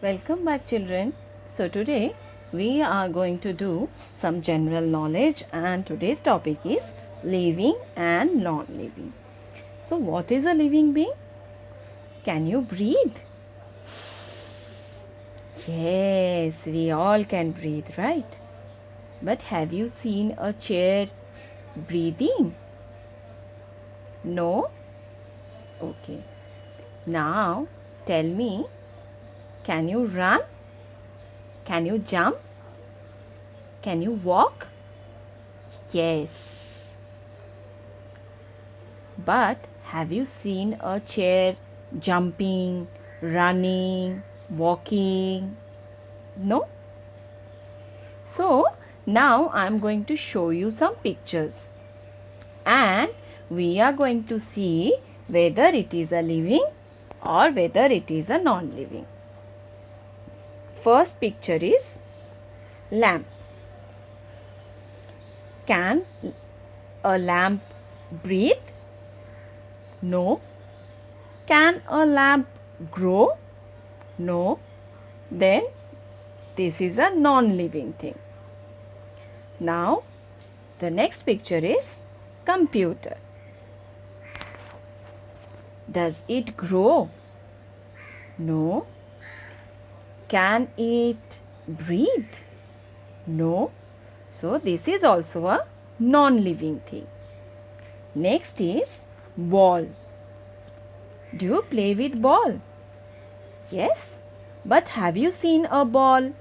Welcome back, children. So today we are going to do some general knowledge, and today's topic is living and non-living. So what is a living being? Can you breathe? Yes, we all can breathe, right? But have you seen a chair breathing? No? Okay. Now tell me, can you run? Can you jump? Can you walk? Yes. But have you seen a chair jumping, running, walking? No? So now I am going to show you some pictures, and we are going to see whether it is a living or whether it is a non-living. First picture is lamp. Can a lamp breathe? No. Can a lamp grow? No. Then this is a non-living thing. Now the next picture is computer. Does it grow? No. Can it breathe? No. So this is also a non-living thing. Next is ball. Do you play with ball? Yes. But have you seen a ball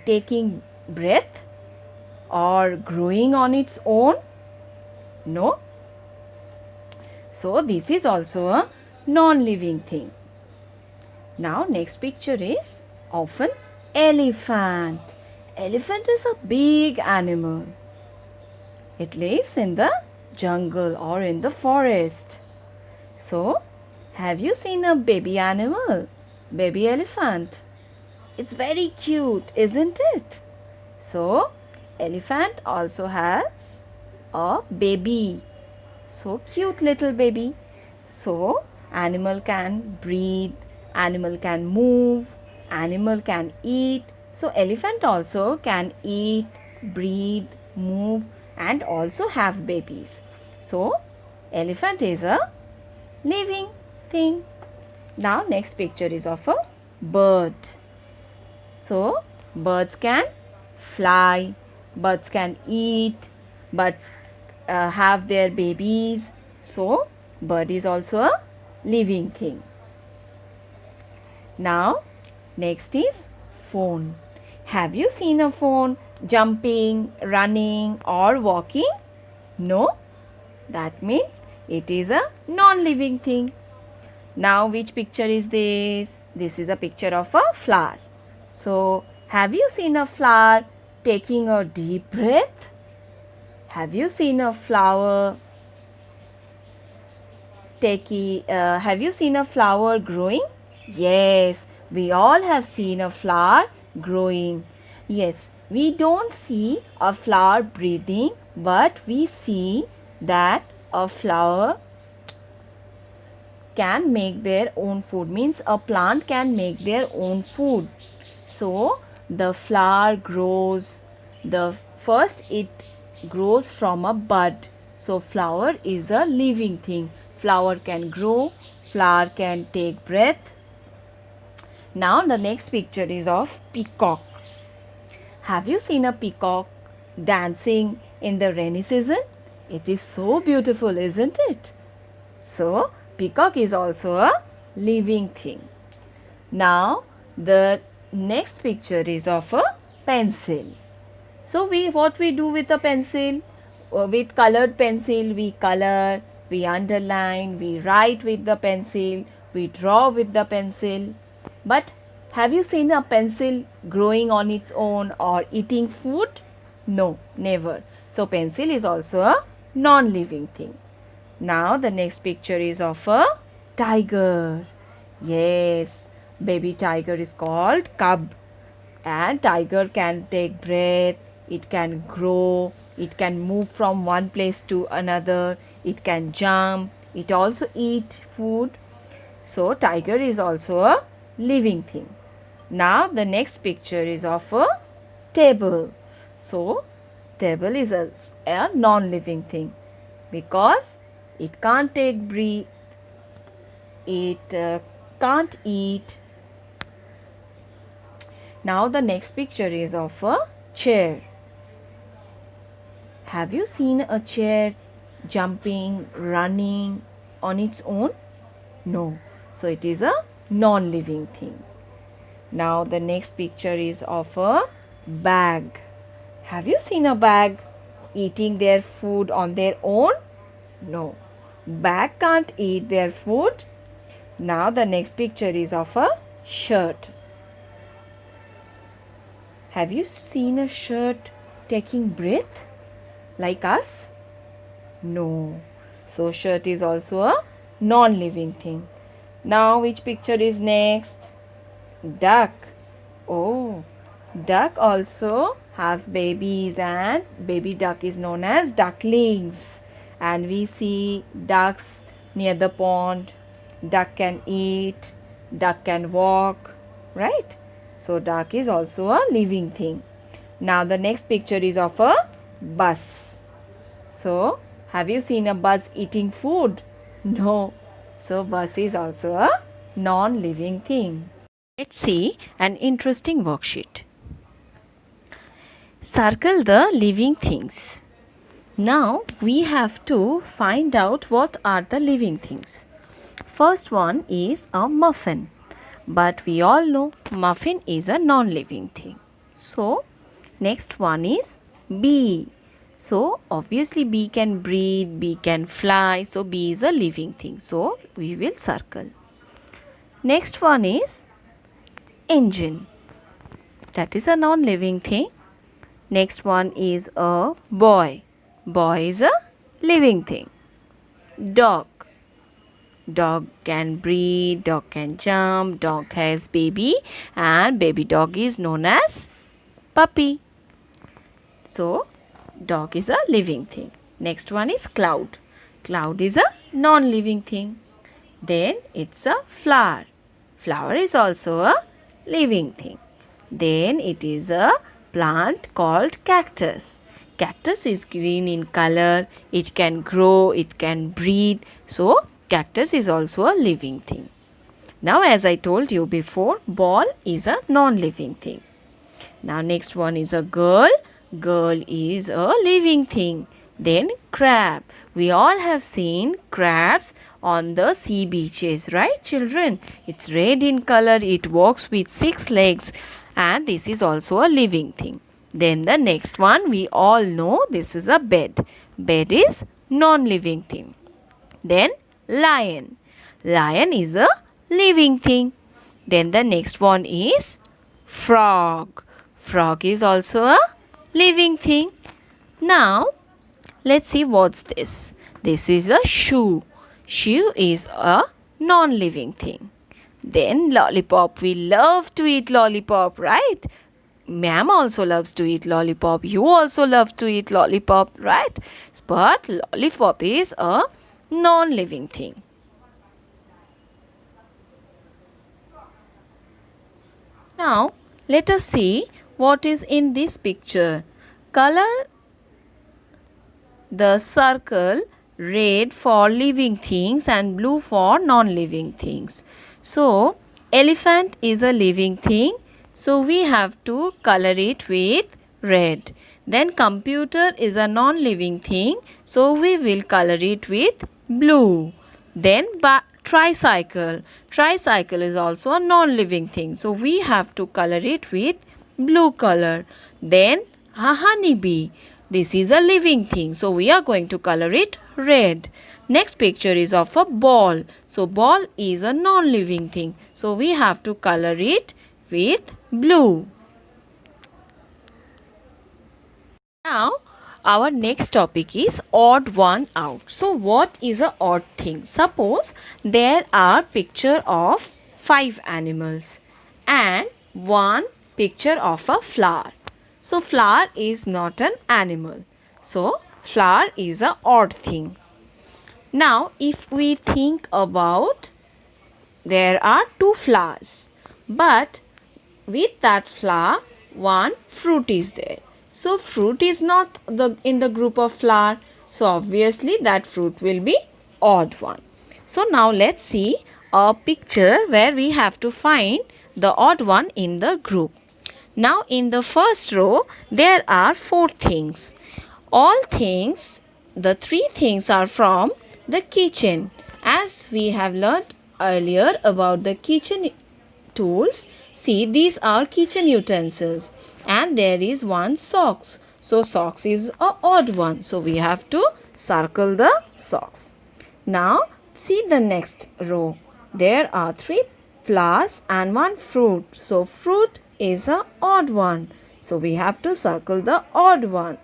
taking breath or growing on its own? No. So this is also a non-living thing. Now next picture is of an elephant. Elephant is a big animal. It lives in the jungle or in the forest. So have you seen a baby animal? Baby elephant. It's very cute, isn't it? So elephant also has a baby. So cute little baby. So animal can breathe, animal can move, animal can eat. So elephant also can eat, breathe, move, and also have babies. So elephant is a living thing. Now next picture is of a bird. So birds can fly, birds can eat, birds have their babies. So bird is also a living thing. Now next is phone. Have you seen a phone jumping, running or walking? No. That means it is a non-living thing. Now which picture is this? This is a picture of a flower. So have you seen a flower taking a deep breath? Have you seen a flower have you seen a flower growing? Yes, we all have seen a flower growing. Yes, we don't see a flower breathing, but we see that a flower can make their own food. Means a plant can make their own food. So the flower grows. First it grows from a bud. So flower is a living thing. Flower can grow, flower can take breath. Now the next picture is of peacock. Have you seen a peacock dancing in the rainy season? It is so beautiful, isn't it? So peacock is also a living thing. Now the next picture is of a pencil. So what we do with a pencil? With colored pencil, we color, we underline, we write with the pencil, we draw with the pencil. But have you seen a pencil growing on its own or eating food? No, never. So pencil is also a non-living thing. Now the next picture is of a tiger. Yes, baby tiger is called cub. And tiger can take breath, it can grow, it can move from one place to another, it can jump, it also eat food. So tiger is also a living thing. Now the next picture is of a table. So table is a non-living thing because it can't take breath, it can't eat. Now the next picture is of a chair. Have you seen a chair jumping, running on its own? No. So it is a non-living thing. Now the next picture is of a bag. Have you seen a bag eating their food on their own? No. Bag can't eat their food. Now the next picture is of a shirt. Have you seen a shirt taking breath like us? No. So shirt is also a non-living thing. Now which picture is next? Duck. Oh, duck also have babies and baby duck is known as ducklings. And we see ducks near the pond. Duck can eat, duck can walk, right? So duck is also a living thing. Now the next picture is of a bus. So have you seen a bus eating food? No. So bus is also a non-living thing. Let's see an interesting worksheet. Circle the living things. Now we have to find out what are the living things. First one is a muffin. But we all know muffin is a non-living thing. So next one is bee. So obviously bee can breathe, bee can fly. So bee is a living thing. So we will circle. Next one is engine. That is a non-living thing. Next one is a boy. Boy is a living thing. Dog. Dog can breathe, dog can jump, dog has baby and baby dog is known as puppy. So dog is a living thing. Next one is cloud. Cloud is a non-living thing. Then it's a flower. Flower is also a living thing. Then it is a plant called cactus. Cactus is green in color. It can grow, it can breathe. So cactus is also a living thing. Now as I told you before, ball is a non-living thing. Now next one is a girl. Girl is a living thing. Then crab. We all have seen crabs on the sea beaches, right children? It's red in color. It walks with 6 legs and this is also a living thing. Then the next one we all know, this is a bed. Bed is non-living thing. Then lion. Lion is a living thing. Then the next one is frog. Frog is also a living thing. Now let's see what's this. This is a shoe. Shoe is a non-living thing. Then lollipop. We love to eat lollipop, right? Ma'am also loves to eat lollipop. You also love to eat lollipop, right? But lollipop is a non-living thing. Now let us see what is in this picture. Color the circle red for living things and blue for non-living things. So elephant is a living thing. So we have to color it with red. Then computer is a non-living thing. So we will color it with blue. Then tricycle. Tricycle is also a non-living thing. So we have to color it with blue color. Then a honeybee. This is a living thing. So we are going to color it red. Next picture is of a ball. So ball is a non-living thing. So we have to color it with blue. Now our next topic is odd one out. So what is a odd thing? Suppose there are picture of 5 animals and one picture of a flower. So flower is not an animal. So flower is a odd thing. Now if we think about, there are 2 flowers. but with that flower one fruit is there. So fruit is not in the group of flower. So obviously that fruit will be odd one. So now let's see a picture where we have to find the odd one in the group. Now in the first row there are 4 things. All things, the 3 things are from the kitchen. As we have learnt earlier about the kitchen tools, see these are kitchen utensils and there is one socks. So socks is a odd one. So we have to circle the socks. Now see the next row. There are 3 flowers and 1 fruit. So fruit is a odd one. So we have to circle the odd one.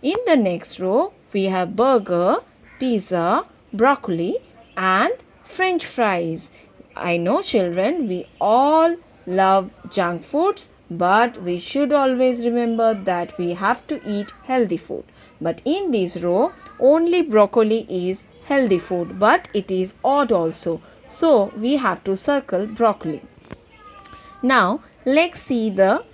In the next row we have burger, pizza, broccoli and french fries. I know children, we all love junk foods, but we should always remember that we have to eat healthy food. But in this row only broccoli is healthy food, but it is odd also. So we have to circle broccoli. Now let's see the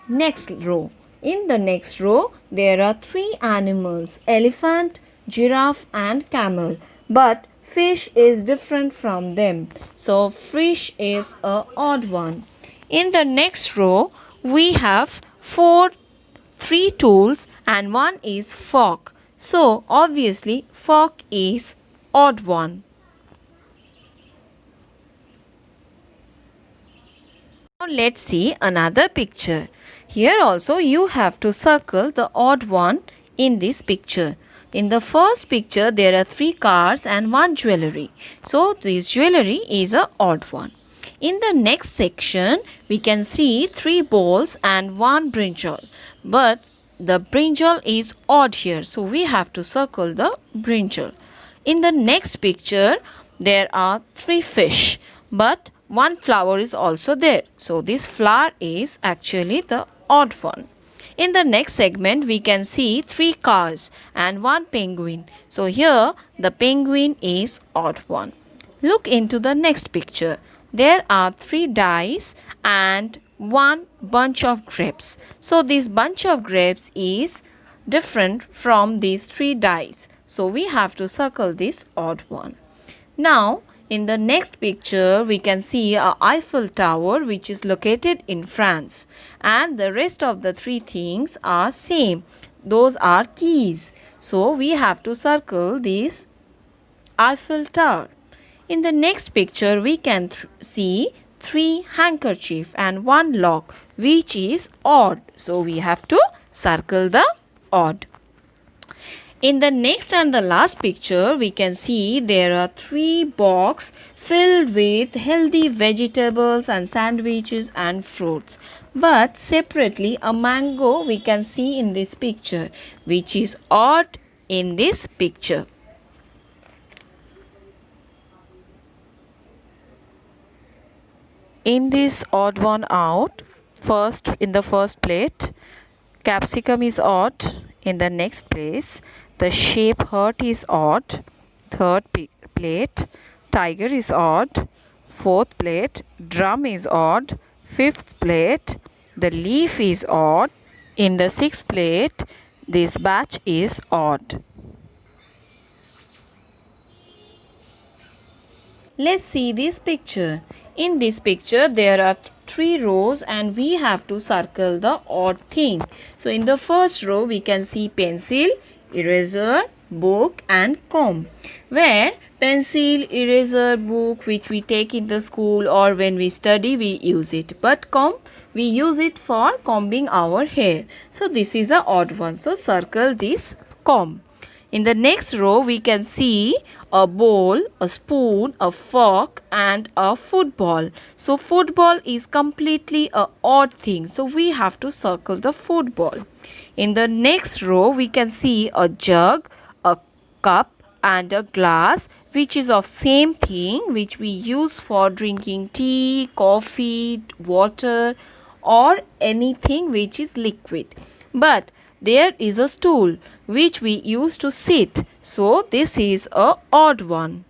next row. In the next row there are 3 animals: elephant, giraffe and camel. But fish is different from them. So fish is a odd one. In the next row we have 3 tools and 1 is fork. So obviously fork is odd one. Now let's see another picture. Here also you have to circle the odd one in this picture. In the first picture there are 3 cars and 1 jewelry. So this jewelry is a odd one. In the next section we can see 3 bowls and 1 brinjal. But the brinjal is odd here. So we have to circle the brinjal. In the next picture there are 3 fish. But 1 flower is also there. So this flower is actually the odd one. In the next segment we can see 3 cars and 1 penguin. So here the penguin is odd one. Look into the next picture. There are 3 dice and 1 bunch of grapes. So this bunch of grapes is different from these 3 dice. So we have to circle this odd one. Now in the next picture we can see a Eiffel Tower which is located in France, and the rest of the 3 things are same. Those are keys. So we have to circle this Eiffel Tower. In the next picture we can see 3 handkerchief and 1 lock which is odd. So we have to circle the odd. In the next and the last picture we can see there are 3 boxes filled with healthy vegetables and sandwiches and fruits. But separately a mango we can see in this picture which is odd in this picture. In this odd one out, first in the first plate capsicum is odd. In the next place the shape heart is odd. Third plate tiger is odd. Fourth plate drum is odd. Fifth plate the leaf is odd. In the sixth plate this batch is odd. Let's see this picture. In this picture there are 3 rows and we have to circle the odd thing. So in the first row we can see pencil, eraser, book and comb. Where pencil, eraser, book which we take in the school or when we study we use it. But comb we use it for combing our hair. So this is a odd one. So circle this comb. In the next row we can see a bowl, a spoon, a fork and a football. So football is completely a odd thing. So we have to circle the football. In the next row we can see a jug, a cup and a glass which is of same thing which we use for drinking tea, coffee, water or anything which is liquid. But there is a stool which we use to sit. So this is a odd one.